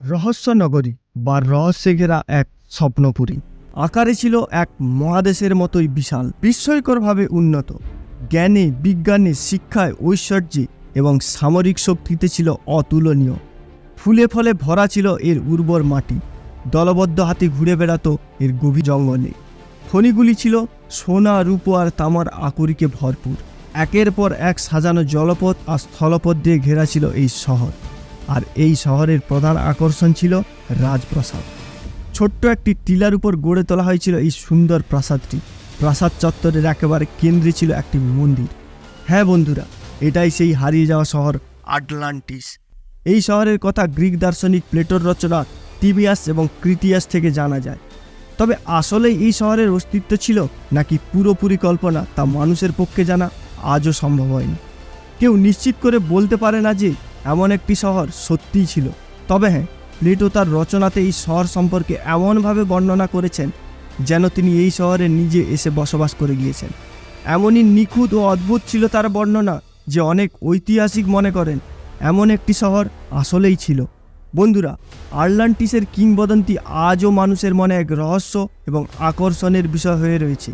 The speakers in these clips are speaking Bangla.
রহস্য নগরী বা রহস্যে ঘেরা এক স্বপ্নপুরী আকারে ছিল এক মহাদেশের মতোই বিশাল, বিস্ময়করভাবে উন্নত। জ্ঞানে, বিজ্ঞানে, শিক্ষায়, ঐশ্বর্যে এবং সামরিক শক্তিতে ছিল অতুলনীয়। ফুলে ফলে ভরা ছিল এর উর্বর মাটি। দলবদ্ধ হাতি ঘুরে বেড়াতো এর গভীর জঙ্গলে। খনিগুলি ছিল সোনা, রূপো আর তামার আকরিকে ভরপুর। একের পর এক সাজানো জলপথ আর স্থলপথ দিয়ে ঘেরা ছিল এই শহর। আর এই শহরের প্রধান আকর্ষণ ছিল রাজপ্রাসাদ। ছোট্ট একটি টিলার উপর গড়ে তোলা হয়েছিল এই সুন্দর প্রাসাদটি। প্রাসাদ চত্বরের একেবারে কেন্দ্রে ছিল একটি মন্দির। হ্যাঁ বন্ধুরা, এটাই সেই হারিয়ে যাওয়া শহর আটলান্টিস। এই শহরের কথা গ্রিক দার্শনিক প্লেটোর রচনা তিবিয়াস এবং ক্রিটিয়াস থেকে জানা যায়। তবে আসলেই এই শহরের অস্তিত্ব ছিল নাকি পুরোপুরি কল্পনা, তা মানুষের পক্ষে জানা আজও সম্ভব হয়নি। কেউ নিশ্চিত করে বলতে পারে না যে এমন একটি শহর সত্যিই ছিল। তবে হ্যাঁ, প্লেটো তার রচনাতে এই শহর সম্পর্কে এমনভাবে বর্ণনা করেছেন যেন তিনি এই শহরে নিজে এসে বসবাস করে গিয়েছেন। এমনই নিখুঁত ও অদ্ভুত ছিল তার বর্ণনা যে অনেক ঐতিহাসিক মনে করেন এমন একটি শহর আসলেই ছিল। বন্ধুরা, আটলান্টিসের কিংবদন্তি আজও মানুষের মনে এক রহস্য এবং আকর্ষণের বিষয় হয়ে রয়েছে।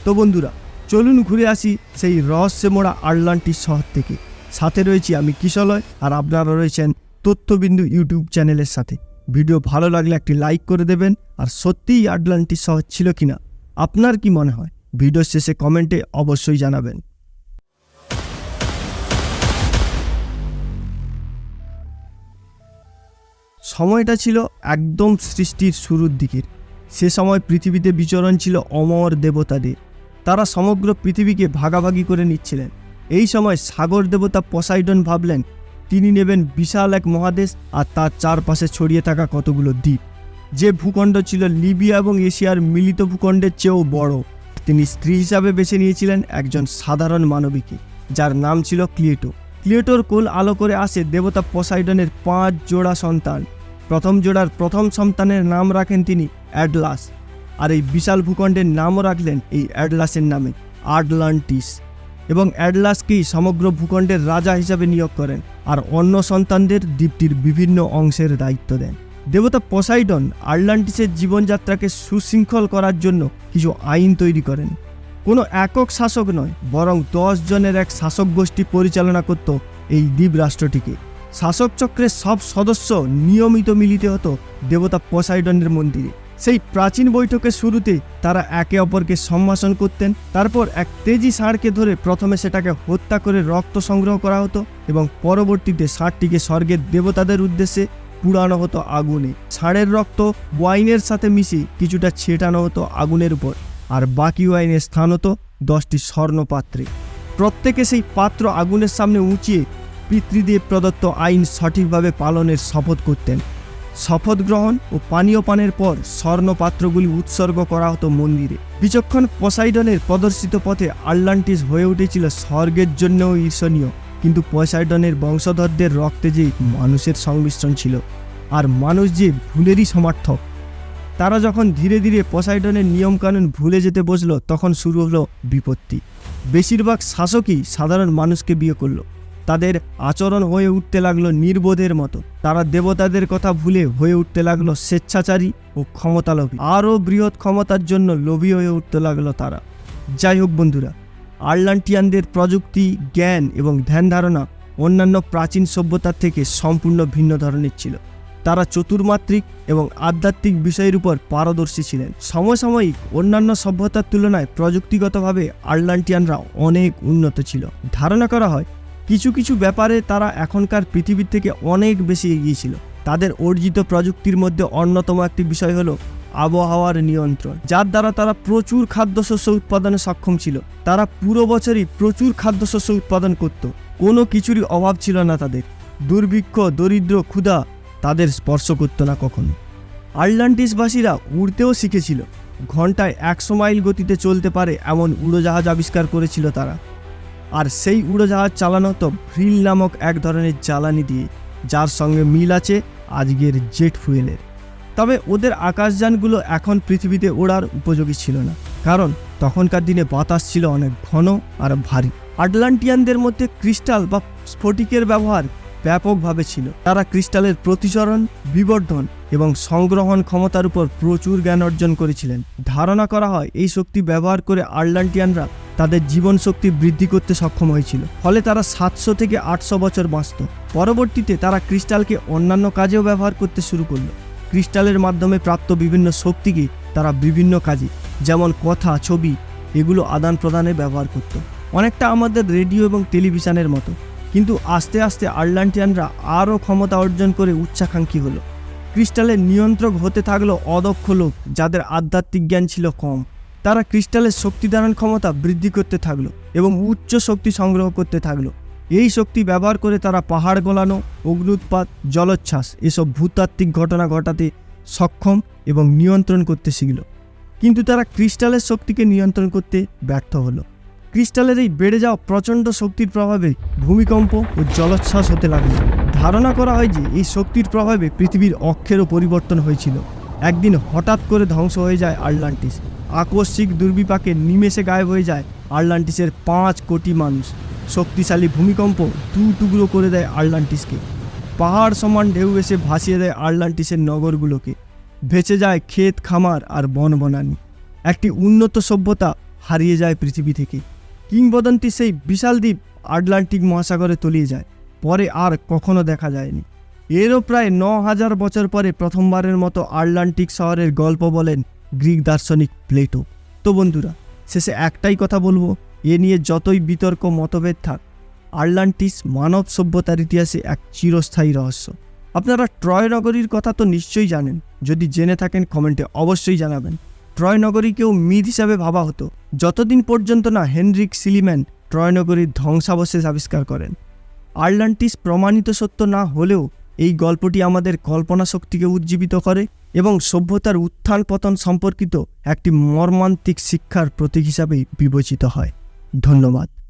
তো বন্ধুরা, চলুন ঘুরে আসি সেই রহস্যে মোড়া আটলান্টিস শহর থেকে। সাথে রয়েছি আমি কিশলয়, আর আপনারা রয়েছেন তথ্যবিন্দু ইউটিউব চ্যানেলের সাথে। ভিডিও ভালো লাগলে একটি লাইক করে দেবেন। আর সত্যিই আটলান্টিস শহর ছিল কিনা আপনার কি মনে হয়, ভিডিও শেষে কমেন্টে অবশ্যই জানাবেন। সময়টা ছিল একদম সৃষ্টির শুরুর দিকের। সে সময় পৃথিবীতে বিচরণ ছিল অমর দেবতাদের। তারা সমগ্র পৃথিবীকে ভাগাভাগি করে নিচ্ছিলেন। এই সময় সাগর দেবতা পসাইডন ভাবলেন তিনি নেবেন বিশাল এক মহাদেশ আর তার চারপাশে ছড়িয়ে থাকা কতগুলো দ্বীপ। যে ভূখণ্ড ছিল লিবিয়া এবং এশিয়ার মিলিত ভূখণ্ডের চেয়েও বড়। তিনি স্ত্রী হিসাবে বেছে নিয়েছিলেন একজন সাধারণ মানবীকে, যার নাম ছিল ক্লিয়েটো। ক্লিয়েটোর কোল আলো করে আসে দেবতা পসাইডনের 5 জোড়া সন্তান। প্রথম জোড়ার প্রথম সন্তানের নাম রাখেন তিনি অ্যাটলাস, আর এই বিশাল ভূখণ্ডের নামও রাখলেন এই অ্যাটলাসের নামে, আটলান্টিস। এবং অ্যাটলাসকেই সমগ্র ভূখণ্ডের রাজা হিসাবে নিয়োগ করেন, আর অন্য সন্তানদের দ্বীপটির বিভিন্ন অংশের দায়িত্ব দেন। দেবতা পসাইডন আটলান্টিসের জীবনযাত্রাকে সুশৃঙ্খল করার জন্য কিছু আইন তৈরি করেন। কোনো একক শাসক নয়, বরং 10 জনের এক শাসক গোষ্ঠী পরিচালনা করত এই দ্বীপ রাষ্ট্রটিকে। শাসক চক্রের সব সদস্য নিয়মিত মিলিত হতো দেবতা পসাইডনের মন্দিরে। সেই প্রাচীন বৈঠকের শুরুতে তারা একে অপরকে সম্ভাষণ করতেন। তারপর এক তেজি ষাঁড়কে ধরে প্রথমে সেটাকে হত্যা করে রক্ত সংগ্রহ করা হতো এবং পরবর্তীতে ষাঁড়টিকে স্বর্গের দেবতাদের উদ্দেশ্যে পুড়ানো হতো আগুনে। ষাঁড়ের রক্ত ওয়াইনের সাথে মিশিয়ে কিছুটা ছেটানো হতো আগুনের উপর, আর বাকি ওয়াইনের স্থান হতো 10টি স্বর্ণ পাত্রে। প্রত্যেকে সেই পাত্র আগুনের সামনে উঁচিয়ে পিতৃদেব প্রদত্ত আইন সঠিকভাবে পালনের শপথ করতেন। শপথ গ্রহণ ও পানীয় পানের পর স্বর্ণ পাত্রগুলি উৎসর্গ করা হতো মন্দিরে। বিচক্ষণ পসাইডনের প্রদর্শিত পথে আটলান্টিস হয়ে উঠেছিল স্বর্গের জন্যও ঈর্ষণীয়। কিন্তু পসাইডনের বংশধরদের রক্তে যে মানুষের সংমিশ্রণ ছিল, আর মানুষ যে ভুলেরই সমর্থক। তারা যখন ধীরে ধীরে পসাইডনের নিয়মকানুন ভুলে যেতে বসলো, তখন শুরু হলো বিপত্তি। বেশিরভাগ শাসকই সাধারণ মানুষকে বিয়ে করলো। তাদের আচরণ হয়ে উঠতে লাগলো নির্বোধের মতো। তারা দেবতাদের কথা ভুলে হয়ে উঠতে লাগলো স্বেচ্ছাচারী ও ক্ষমতালোভী। আরও বৃহৎ ক্ষমতার জন্য লোভী হয়ে উঠতে লাগলো তারা। যাই হোক বন্ধুরা, আটলান্টিয়ানদের প্রযুক্তি, জ্ঞান এবং ধ্যান ধারণা অন্যান্য প্রাচীন সভ্যতার থেকে সম্পূর্ণ ভিন্ন ধরনের ছিল। তারা চতুর্মাত্রিক এবং আধ্যাত্মিক বিষয়ের উপর পারদর্শী ছিলেন। সমসাময়িক অন্যান্য সভ্যতার তুলনায় প্রযুক্তিগতভাবে আটলান্টিয়ানরা অনেক উন্নত ছিল। ধারণা করা হয় কিছু কিছু ব্যাপারে তারা এখনকার পৃথিবীর থেকে অনেক বেশি এগিয়ে ছিল। তাদের অর্জিত প্রযুক্তির মধ্যে অন্যতম একটি বিষয় হলো আবহাওয়ার নিয়ন্ত্রণ, যার দ্বারা তারা প্রচুর খাদ্যশস্য উৎপাদনে সক্ষম ছিল। তারা পুরো বছরই প্রচুর খাদ্যশস্য উৎপাদন করত। কোনো কিছুরই অভাব ছিল না তাদের। দুর্ভিক্ষ, দরিদ্র, ক্ষুধা তাদের স্পর্শ করত না কখনো। আটলান্টিসবাসীরা উড়তেও শিখেছিল। ঘন্টায় 100 মাইল গতিতে চলতে পারে এমন উড়োজাহাজ আবিষ্কার করেছিল তারা। আর সেই উড়োজাহাজ চালানো হতো ভ্রিল নামক এক ধরনের জ্বালানি দিয়ে, যার সঙ্গে মিল আছে আজকের জেট ফুয়েলের। তবে ওদের আকাশযানগুলো এখন পৃথিবীতে ওড়ার উপযোগী ছিল না, কারণ তখনকার দিনে বাতাস ছিল অনেক ঘন আর ভারী। আটলান্টিয়ানদের মধ্যে ক্রিস্টাল বা স্ফটিকের ব্যবহার ব্যাপকভাবে ছিল। তারা ক্রিস্টালের প্রতিসরণ, বিবর্ধন এবং সংগ্রহণ ক্ষমতার উপর প্রচুর জ্ঞান অর্জন করেছিলেন। ধারণা করা হয় এই শক্তি ব্যবহার করে আটলান্টিয়ানরা তাদের জীবন শক্তি বৃদ্ধি করতে সক্ষম হয়েছিল, ফলে তারা 700 থেকে 800 বছর বাঁচত। পরবর্তীতে তারা ক্রিস্টালকে অন্যান্য কাজেও ব্যবহার করতে শুরু করলো। ক্রিস্টালের মাধ্যমে প্রাপ্ত বিভিন্ন শক্তিকে তারা বিভিন্ন কাজে, যেমন কথা, ছবি, এগুলো আদান প্রদানে ব্যবহার করত, অনেকটা আমাদের রেডিও এবং টেলিভিশনের মতো। কিন্তু আস্তে আস্তে আটলান্টিয়ানরা আরও ক্ষমতা অর্জন করে উচ্চাকাঙ্ক্ষী হলো। ক্রিস্টালের নিয়ন্ত্রক হতে থাকলো অদক্ষ লোক যাদের আধ্যাত্মিক জ্ঞান ছিল কম। তারা ক্রিস্টালের শক্তি ধারণ ক্ষমতা বৃদ্ধি করতে থাকলো এবং উচ্চ শক্তি সংগ্রহ করতে থাকলো। এই শক্তি ব্যবহার করে তারা পাহাড় গলানো, অগ্নুৎপাত, জলোচ্ছ্বাস এসব ভূতাত্ত্বিক ঘটনা ঘটাতে সক্ষম এবং নিয়ন্ত্রণ করতে শিখল। কিন্তু তারা ক্রিস্টালের শক্তিকে নিয়ন্ত্রণ করতে ব্যর্থ হলো। ক্রিস্টালের এই বেড়ে যাওয়া প্রচণ্ড শক্তির প্রভাবে ভূমিকম্প ও জলোচ্ছ্বাস হতে লাগলো। ধারণা করা হয় যে এই শক্তির প্রভাবে পৃথিবীর অক্ষেরও পরিবর্তন হয়েছিল। একদিন হঠাৎ করে ধ্বংস হয়ে যায় আটলান্টিস। আকস্মিক দুর্বিপাকে নিমেষে গায়েব হয়ে যায় আটলান্টিসের 5 কোটি মানুষ। শক্তিশালী ভূমিকম্প দু টুকরো করে দেয় আটলান্টিসকে। পাহাড় সমান ঢেউ এসে ভাসিয়ে দেয় আটলান্টিসের নগরগুলোকে। ভেসে যায় ক্ষেত খামার আর বনবনানি। একটি উন্নত সভ্যতা হারিয়ে যায় পৃথিবী থেকে। কিংবদন্তি সেই বিশাল দ্বীপ আটলান্টিক মহাসাগরে তলিয়ে যায়, পরে আর কখনো দেখা যায়নি। এরও প্রায় 9000 বছর পরে প্রথমবারের মতো আটলান্টিক শহরের গল্প বলেন গ্রিক দার্শনিক প্লেটো। তো বন্ধুরা, শেষে একটাই কথা বলবো, এ নিয়ে যতই বিতর্ক মতভেদ থাক, আটলান্টিস মানব সভ্যতার ইতিহাসে এক চিরস্থায়ী রহস্য। আপনারা ট্রয় নগরীর কথা তো নিশ্চয়ই জানেন, যদি জেনে থাকেন কমেন্টে অবশ্যই জানাবেন। ট্রয় নগরীকেও মিথ হিসাবে ভাবা হতো, যতদিন পর্যন্ত না হেনরিক সিলিম্যান ট্রয় নগরীর ধ্বংসাবশেষ আবিষ্কার করেন। আটলান্টিস প্রমাণিত সত্য না হলেও এই গল্পটি আমাদের কল্পনা শক্তিকে উজ্জীবিত করে এবং সভ্যতার উত্থান পতন সম্পর্কিত একটি মর্মান্তিক শিক্ষার প্রতীক হিসাবে বিবেচিত হয়। ধন্যবাদ।